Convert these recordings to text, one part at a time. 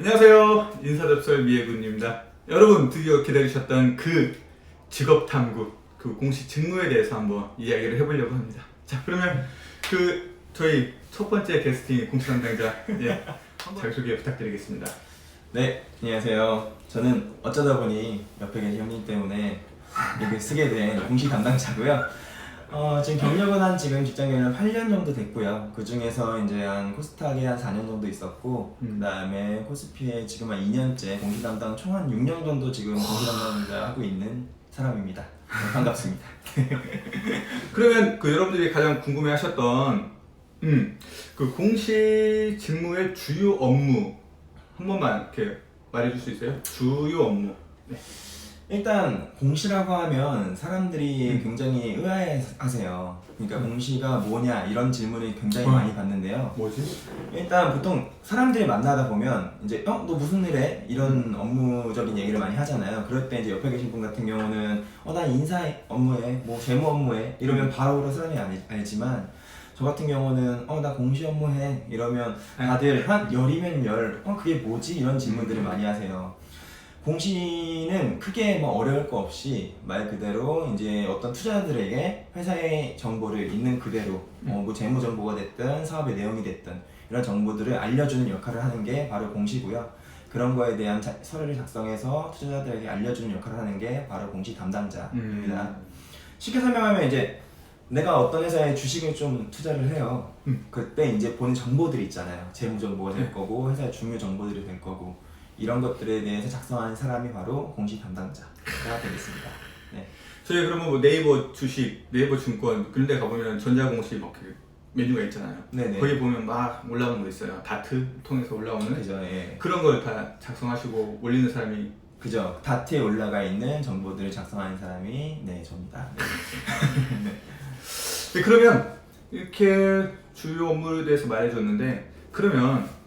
안녕하세요. 인사접설 미애군입니다. 여러분 드디어 기다리셨던 그 직업탐구, 그 공시 직무에 대해서 한번 이야기를 해보려고 합니다. 자, 그러면 저희 첫 번째 게스팅 공시 담당자 자기소개 부탁드리겠습니다. 네, 안녕하세요. 저는 어쩌다 보니 옆에 계신 형님 때문에 이렇게 쓰게 된 공시 담당자고요. 지금 경력은 지금 직장 경력 8년 정도 됐고요. 그 중에서 이제 코스닥에 한 4년 정도 있었고, 그 다음에 코스피에 지금 한 2년째 공시 담당 총 한 6년 정도 지금 공시 담당자 하고 있는 사람입니다. 네, 반갑습니다. 그러면 여러분들이 가장 궁금해하셨던 그 공시 직무의 주요 업무 한 번만 이렇게 말해줄 수 있어요? 주요 업무. 네. 일단 공시라고 하면 사람들이 굉장히 의아해하세요. 그러니까 공시가 뭐냐 이런 질문을 굉장히 많이 받는데요. 뭐지? 일단 보통 사람들이 만나다 보면 이제 너 무슨 일 해? 이런 업무적인 얘기를 많이 하잖아요. 그럴 때 이제 옆에 계신 분 같은 경우는 난 인사 업무해, 뭐 재무 업무해 이러면 바로 사람이 알지만 저 같은 경우는 나 공시 업무해 이러면 다들 한 열이면 열 그게 뭐지? 이런 질문들을 많이 하세요. 공시는 크게 뭐 어려울 거 없이 말 그대로 이제 어떤 투자자들에게 회사의 정보를 있는 그대로 뭐 재무 정보가 됐든 사업의 내용이 됐든 이런 정보들을 알려주는 역할을 하는 게 바로 공시고요. 그런 거에 대한 서류를 작성해서 투자자들에게 알려주는 역할을 하는 게 바로 공시 담당자입니다. 쉽게 설명하면 이제 내가 어떤 회사에 주식을 좀 투자를 해요. 그때 이제 보는 정보들이 있잖아요. 재무 정보가 될 거고 회사의 중요 정보들이 될 거고 이런 것들에 대해서 작성하는 사람이 바로 공시 담당자가 되겠습니다. 네. 저희 그러면 뭐 네이버 주식, 네이버 증권 그런 데 가보면 전자공시 막 메뉴가 있잖아요. 네네. 거기 보면 막 올라오는 거 있어요. 다트 통해서 올라오는 그죠, 예. 그런 걸 다 작성하시고 올리는 사람이 그죠. 다트에 올라가 있는 정보들을 작성하는 사람이 접니다. 네. 네, 그러면 이렇게 주요 업무에 대해서 말해줬는데 그러면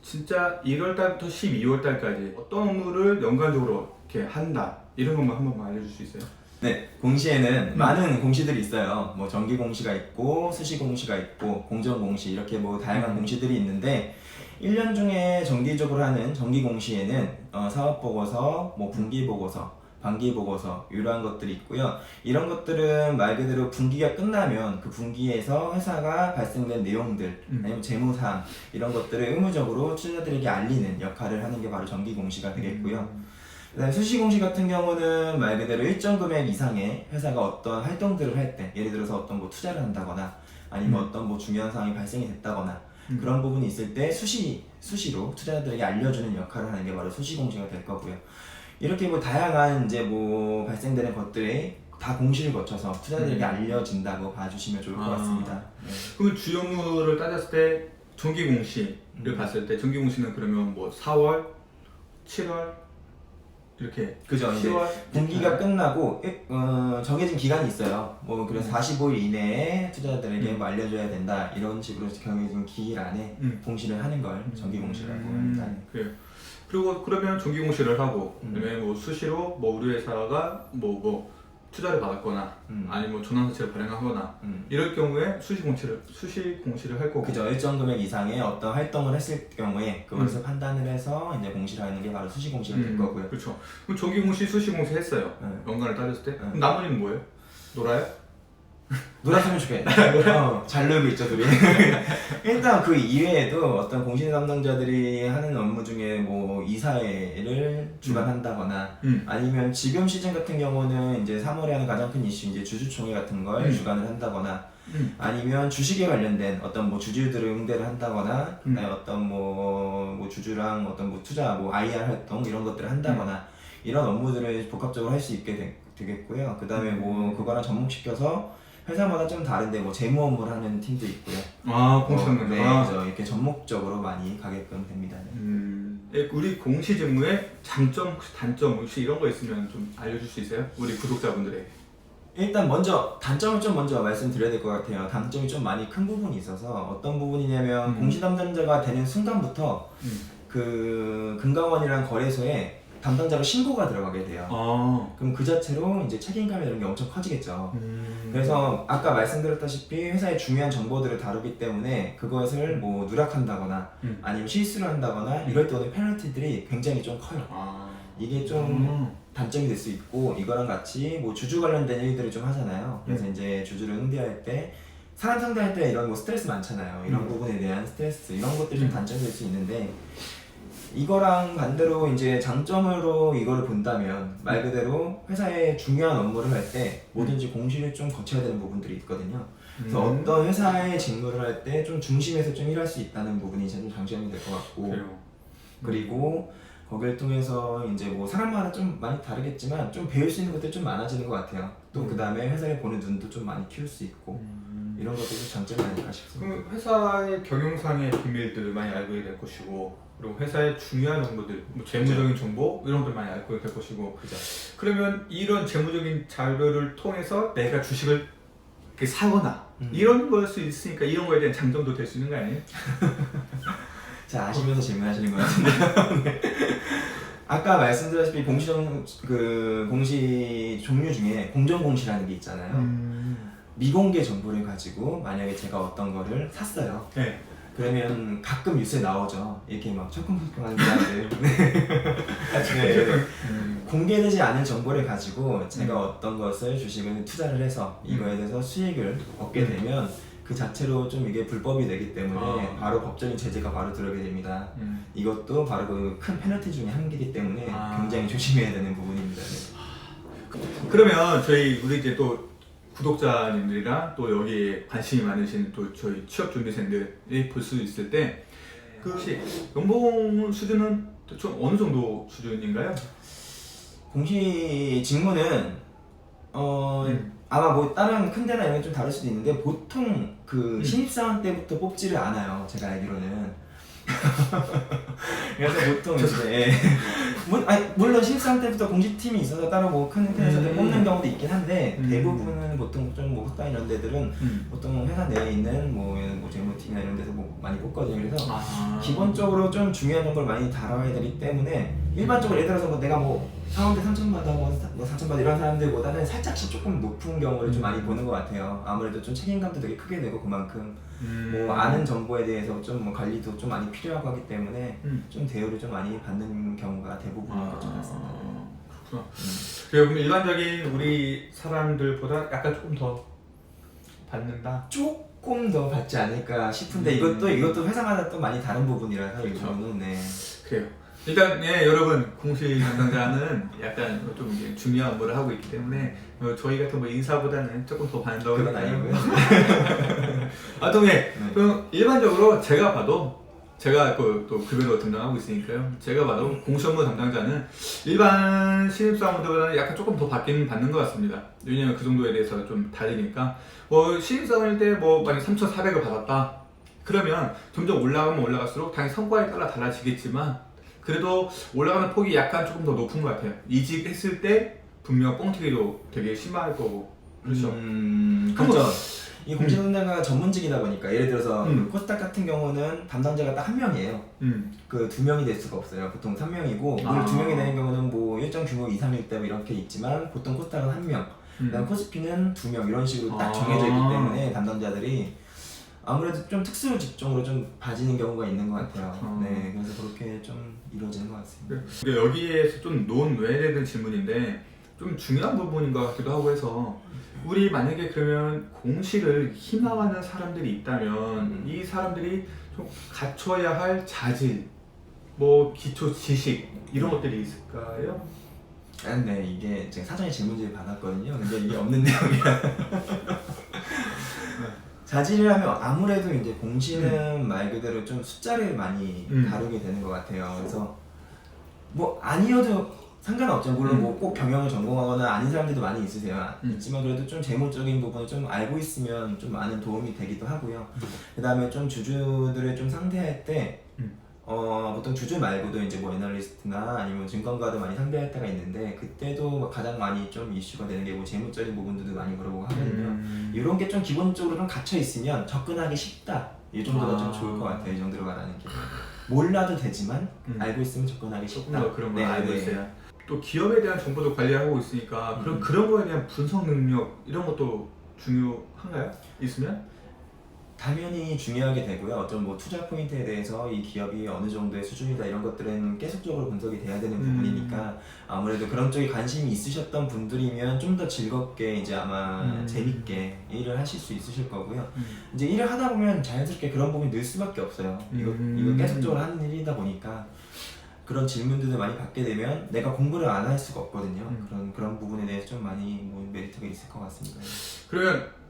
진짜 1월달부터 12월달까지 어떤 업무를 연관적으로 이렇게 한다 이런 것만 한 번만 알려줄 수 있어요? 네, 공시에는 많은 공시들이 있어요. 뭐 정기 공시가 있고 수시 공시가 있고 공정 공시 이렇게 뭐 다양한 공시들이 있는데 1년 중에 정기적으로 하는 정기 공시에는 사업 보고서, 뭐 분기 보고서, 반기 보고서 이러한 것들이 있고요. 이런 것들은 말 그대로 분기가 끝나면 그 분기에서 회사가 발생된 내용들 아니면 재무사항 이런 것들을 의무적으로 투자자들에게 알리는 역할을 하는 게 바로 정기 공시가 되겠고요. 그다음에 수시 공시 같은 경우는 말 그대로 일정 금액 이상의 회사가 어떤 활동들을 할 때 예를 들어서 어떤 뭐 투자를 한다거나 아니면 어떤 뭐 중요한 사항이 발생이 됐다거나 그런 부분이 있을 때 수시로 투자자들에게 알려주는 역할을 하는 게 바로 수시 공시가 될 거고요. 이렇게 뭐 다양한 이제 뭐 발생되는 것들이 다 공시를 거쳐서 투자자들에게 알려진다고 봐주시면 좋을 것 같습니다. 네. 그럼 주요 업무를 따졌을 때 정기 공시를 봤을 때 정기 공시는 그러면 뭐 4월, 7월 이렇게 그죠. 이제 10월 분기가 끝나고 정해진 기간이 있어요. 뭐 그래서 45일 이내에 투자자들에게 뭐 알려줘야 된다 이런 식으로 정해진 기일 안에 공시를 하는 걸 정기 공시라고 합니다. 그래요. 그리고 그러면 정기 공시를 하고 그다음에 뭐 수시로 뭐 우리 회사가 뭐 투자를 받았거나 아니면 뭐 전환사채를 발행하거나 이럴 경우에 수시 공시를 할 거고. 그죠. 일정 금액 이상의 어떤 활동을 했을 경우에 그것을 판단을 해서 이제 공시를 하는 게 바로 수시 공시가 될 거고요. 그렇죠. 그럼 정기 공시, 수시 공시 했어요. 연간을 따졌을 때. 그럼 나머지는 뭐예요? 놀아요? 놀았으면 좋겠네. 잘 놀고 있죠, 둘이. 일단 그 이외에도 어떤 공시 담당자들이 하는 업무 중에 뭐 이사회를 주관한다거나 아니면 지금 시즌 같은 경우는 이제 3월에 하는 가장 큰 이슈 이제 주주총회 같은 걸 주관을 한다거나 아니면 주식에 관련된 어떤 뭐 주주들을 응대를 한다거나 어떤 뭐 주주랑 어떤 뭐 투자 뭐 IR 활동 이런 것들을 한다거나 이런 업무들을 복합적으로 할 수 있게 되겠고요. 그 다음에 뭐 그거랑 접목시켜서 회사마다 좀 다른데 뭐 재무 업무를 하는 팀도 있고요. 공시 담당자. 네, 그죠. 이렇게 전목적으로 많이 가게끔 됩니다. 우리 공시 직무의 장점, 단점 혹시 이런 거 있으면 좀 알려줄 수 있어요? 우리 구독자분들에게. 일단 먼저 단점을 좀 먼저 말씀드려야 될 것 같아요. 단점이 좀 많이 큰 부분이 있어서 어떤 부분이냐면 공시 담당자가 되는 순간부터 그 금감원이랑 거래소에 담당자로 신고가 들어가게 돼요. 아. 그럼 그 자체로 이제 책임감이 이런 게 엄청 커지겠죠. 그래서 아까 말씀드렸다시피 회사의 중요한 정보들을 다루기 때문에 그것을 뭐 누락한다거나 아니면 실수를 한다거나 이럴 때 오는 페널티들이 굉장히 좀 커요. 아. 이게 좀 단점이 될 수 있고 이거랑 같이 뭐 주주 관련된 일들을 좀 하잖아요. 그래서 이제 주주를 응대할 때 사람 상대할 때 이런 뭐 스트레스 많잖아요. 이런 부분에 대한 스트레스 이런 것들이 좀 단점이 될 수 있는데 이거랑 반대로 이제 장점으로 이거를 본다면 말 그대로 회사의 중요한 업무를 할 때 뭐든지 공시를 좀 거쳐야 되는 부분들이 있거든요. 그래서 어떤 회사의 직무를 할 때 좀 중심에서 좀 일할 수 있다는 부분이 좀 장점이 될 것 같고 그래요. 그리고 거기를 통해서 이제 뭐 사람마다 좀 많이 다르겠지만 좀 배울 수 있는 것들이 좀 많아지는 것 같아요. 또 그 다음에 회사에 보는 눈도 좀 많이 키울 수 있고 이런 것들이 좀 장점이 아닐까 싶습니다. 그럼 회사의 경영상의 비밀들을 많이 알고 될 것이고 그리고 회사의 중요한 정보들, 뭐 재무적인 정보 이런 것들 많이 알고 될 것이고 그죠. 그러면 이런 재무적인 자료를 통해서 내가 주식을 이렇게 사거나 이런 걸 수 있으니까 이런 거에 대한 장점도 될 수 있는 거 아니에요? 자, 아시면서 질문하시는 것 같은데요. 네. 아까 말씀드렸다시피 공시 종류 중에 공정공시라는 게 있잖아요. 미공개 정보를 가지고 만약에 제가 어떤 거를 샀어요. 네. 그러면 가끔 뉴스에 나오죠. 이렇게 막 철컹철컹하는 사람들. 네. 공개되지 않은 정보를 가지고 제가 어떤 것을 주식을 투자를 해서 이거에 대해서 수익을 얻게 되면 그 자체로 좀 이게 불법이 되기 때문에 바로 법적인 제재가 바로 들어오게 됩니다. 이것도 바로 그 큰 페널티 중에 한 개이기 때문에 굉장히 조심해야 되는 부분입니다. 네. 그러면 우리 이제 또 구독자님들이랑 또 여기에 관심이 많으신 또 저희 취업 준비생들이 볼 수 있을 때 그 혹시 연봉 수준은 좀 어느 정도 수준인가요? 공시 직무는 아마 뭐 다른 큰 데나 이런 게 좀 다를 수도 있는데 보통 그 신입사원 때부터 뽑지를 않아요. 제가 알기로는. 그래서 보통 이제 물론 신입사원 때부터 공시팀이 있어서 따로 뭐 큰 회사에서 뽑는 경우도 있긴 한데 대부분은 보통 좀 뭐 학과 이런 데들은 보통 회사 내에 있는 뭐 재무팀이나 이런 데서 뭐 많이 뽑거든요. 그래서 기본적으로 좀 중요한 정보를 많이 다뤄야 되기 때문에 일반적으로 예를 들어서 뭐 내가 뭐 사원대 3천 받아 뭐 4천 받아 이런 사람들보다는 살짝씩 조금 높은 경우를 좀 많이 보는 것 같아요. 아무래도 좀 책임감도 되게 크게 되고 그만큼 뭐 아는 정보에 대해서 좀 뭐 관리도 좀 많이 필요하고 하기 때문에 좀 대우를 좀 많이 받는 경우가 대부분인 것 같습니다. 그렇구나. 그럼 일반적인 우리 사람들보다 약간 조금 더 받는다? 조금 더 받지 않을까 싶은데 이것도 회사마다 또 많이 다른 부분이라서 이 부분은 네. 그래요. 일단 여러분 공시 담당자는 약간 좀 이제 중요한 업무를 하고 있기 때문에 저희 같은 뭐 인사보다는 조금 더 받는다고 그건 아니고요. 그럼 일반적으로 제가 봐도 제가 또 급여로 담당하고 있으니까요. 제가 봐도 공시 업무 담당자는 일반 신입사원들보다는 약간 조금 더 받는 것 같습니다. 왜냐면 그 정도에 대해서 좀 다르니까 뭐 신입사원일 때 뭐 만약 3,400을 받았다. 그러면 점점 올라가면 올라갈수록 당연히 성과에 따라 달라지겠지만 그래도 올라가는 폭이 약간 조금 더 높은 것 같아요. 이직했을 때 분명 뻥튀기도 되게 심할 거고 그렇죠. 그렇죠. 이 공시 담당자가 전문직이다 보니까 예를 들어서 그 코스닥 같은 경우는 담당자가 딱 한 명이에요. 그 두 명이 될 수가 없어요. 보통 3명이고 물론 두 명이 되는 경우는 뭐 일정 규모 이상일 때 이렇게 있지만 보통 코스닥은 한 명, 그다음 코스피는 2명 이런 식으로 딱 정해져 있기 때문에 담당자들이 아무래도 좀 특수 직종으로 좀 봐지는 경우가 있는 것 같아요. 네, 그래서 그렇게 좀 이루어지는 것 같습니다. 근데 여기에서 좀 논외에 대한 질문인데 좀 중요한 부분인 것 같기도 하고 해서 우리 만약에 그러면 공시를 희망하는 사람들이 있다면 이 사람들이 좀 갖춰야 할 자질, 뭐 기초 지식 이런 것들이 있을까요? 네, 이게 제가 사전에 질문지를 받았거든요. 근데 이게 없는 내용이라. 자질을 하면 아무래도 이제 공시는 말 그대로 좀 숫자를 많이 다루게 되는 것 같아요. 그래서 뭐 아니어도 상관없죠. 물론 뭐 꼭 경영을 전공하거나 아닌 사람들도 많이 있지만 그래도 좀 재무적인 부분을 좀 알고 있으면 좀 많은 도움이 되기도 하고요. 그 다음에 좀 주주들을 좀 상대할 때 보통 주주 말고도 이제 뭐 애널리스트나 아니면 증권가도 많이 상대할 때가 있는데 그때도 가장 많이 좀 이슈가 되는 게 뭐 재무적인 부분들도 많이 물어보고 하거든요. 이런 게 좀 기본적으로 좀 갇혀 있으면 접근하기 쉽다. 이 정도가 좀 좋을 것 같아요. 이 정도로 말하는 게. 몰라도 되지만 알고 있으면 접근하기 쉽다. 조금 더 그런 걸 네, 알고 네. 있어야. 또 기업에 대한 정보도 관리하고 있으니까 그런 거에 대한 분석 능력 이런 것도 중요한가요? 있으면? 당연히 중요하게 되고요. 어떤 뭐 투자 포인트에 대해서 이 기업이 어느 정도의 수준이다 이런 것들은 계속적으로 분석이 돼야 되는 부분이니까 아무래도 그런 쪽에 관심이 있으셨던 분들이면 좀 더 즐겁게 이제 아마 재밌게 일을 하실 수 있으실 거고요. 이제 일을 하다 보면 자연스럽게 그런 부분이 늘 수밖에 없어요. 이거 계속적으로 하는 일이다 보니까 그런 질문들을 많이 받게 되면 내가 공부를 안 할 수가 없거든요. 그런 부분에 대해서 좀 많이 뭐 메리트가 있을 것 같습니다. 그러면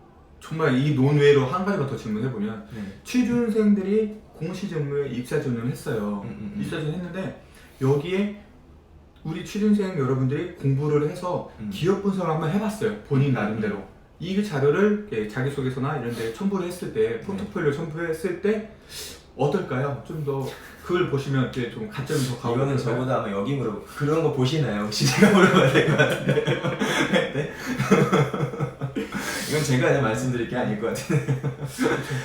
정말 이 논외로 한 가지만 더 질문해보면 네. 취준생들이 공시직무에 입사전을 했어요. 입사전 했는데 여기에 우리 취준생 여러분들이 공부를 해서 기업 분석을 한번 해봤어요. 본인 나름대로. 이 자료를 자기소개서나 이런 데 첨부를 했을 때, 포트폴리오 첨부했을 때 어떨까요? 좀 더 그걸 보시면 이렇게 좀 가점이 더 가고. 이거는 저보다 아마 여기 물어보 그런 거 보시나요? 혹시 제가 물어봐야 될 것 같은데. 네? 이건 제가 그냥 말씀드릴 게 아닐 것 같은데.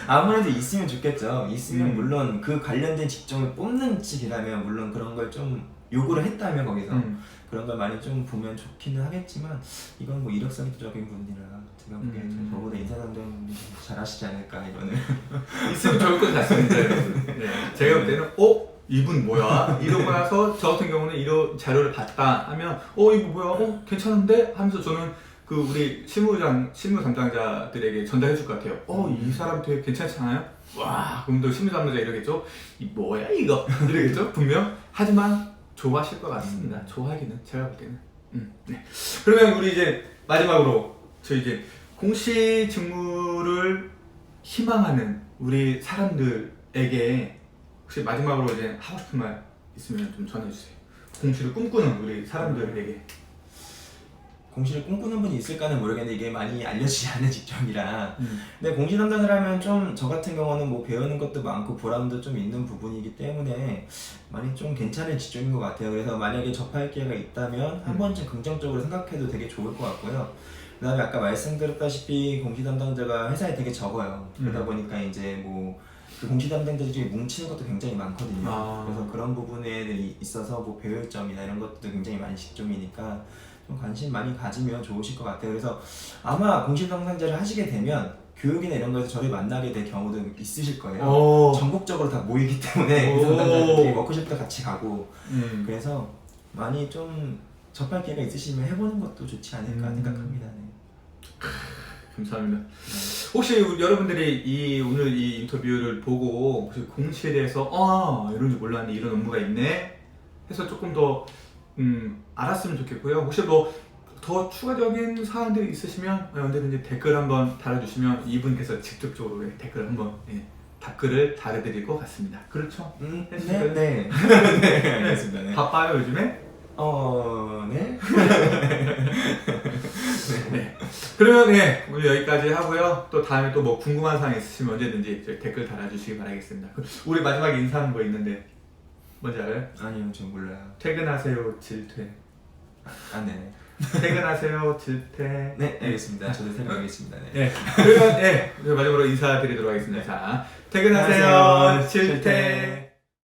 아무래도 있으면 좋겠죠. 있으면 물론 그 관련된 직종을 뽑는 측이라면 물론 그런 걸 좀 요구를 했다면 거기서 그런 걸 많이 좀 보면 좋기는 하겠지만 이건 뭐 이력서적인 부분이라 제가 보기에는 저보다 인사담당 잘하시지 않을까 이거는. 있으면 좋을 것 같습니다, 여러분. 네. 제가 볼 때는 이분 뭐야? 이러고 나서 저 같은 경우는 이런 자료를 봤다 하면 이거 뭐야? 괜찮은데? 하면서 저는 그 우리 실무 담당자들에게 전달해 줄 것 같아요. 이 사람 되게 괜찮지 않아요? 와, 그럼 또 실무 담당자 이러겠죠? 이 뭐야 이거? 이러겠죠? 분명. 하지만 좋아하실 것 같습니다. 좋아하기는 제가 볼 때는. 네. 그러면 우리 이제 마지막으로 저희 이제 공시 직무를 희망하는 우리 사람들에게 혹시 마지막으로 이제 하고 싶은 말 있으면 좀 전해주세요. 공시를 꿈꾸는 우리 사람들에게. 공시를 꿈꾸는 분이 있을까는 모르겠는데 이게 많이 알려지지 않은 직종이라 근데 공시 담당을 하면 좀 저 같은 경우는 뭐 배우는 것도 많고 보람도 좀 있는 부분이기 때문에 많이 좀 괜찮은 직종인 것 같아요. 그래서 만약에 접할 기회가 있다면 한 번쯤 긍정적으로 생각해도 되게 좋을 것 같고요. 그 다음에 아까 말씀드렸다시피 공시 담당자가 회사에 되게 적어요. 그러다 보니까 이제 뭐 그 공시 담당자들이 뭉치는 것도 굉장히 많거든요. 그래서 그런 부분에 있어서 뭐 배울 점이나 이런 것도 굉장히 많은 직종이니까 좀 관심 많이 가지면 좋으실 것 같아요. 그래서 아마 공시 담당자를 하시게 되면 교육이나 이런 거에서 저를 만나게 될 경우도 있으실 거예요. 전국적으로 다 모이기 때문에 공시 담당자들끼리 워크숍도 같이 가고 그래서 많이 좀 접할 기회가 있으시면 해보는 것도 좋지 않을까 생각합니다. 네. 감사합니다. 혹시 여러분들이 오늘 이 인터뷰를 보고 혹시 공시에 대해서 이런 줄 몰랐네, 이런 업무가 있네 해서 조금 더 알았으면 좋겠고요. 혹시 뭐 더 추가적인 사항들이 있으시면 언제든지 댓글 한번 달아주시면 이분께서 직접적으로 댓글 한번 답글을 달아드릴 것 같습니다. 그렇죠? 네. 네. 네. 알겠습니다. 네. 바빠요 요즘에? 네. 네. 그러면 오늘 여기까지 하고요. 또 다음에 또 뭐 궁금한 사항 있으시면 언제든지 저희 댓글 달아주시기 바라겠습니다. 우리 마지막에 인사하는 거 있는데 뭔지 알아요? 아니요, 저 몰라요. 퇴근하세요, 질퇴. 네. 퇴근하세요, 질퇴. 네, 알겠습니다. 저도 생각하겠습니다. 네. 네. 그러면 마지막으로 인사드리도록 하겠습니다. 자, 퇴근하세요, 질퇴.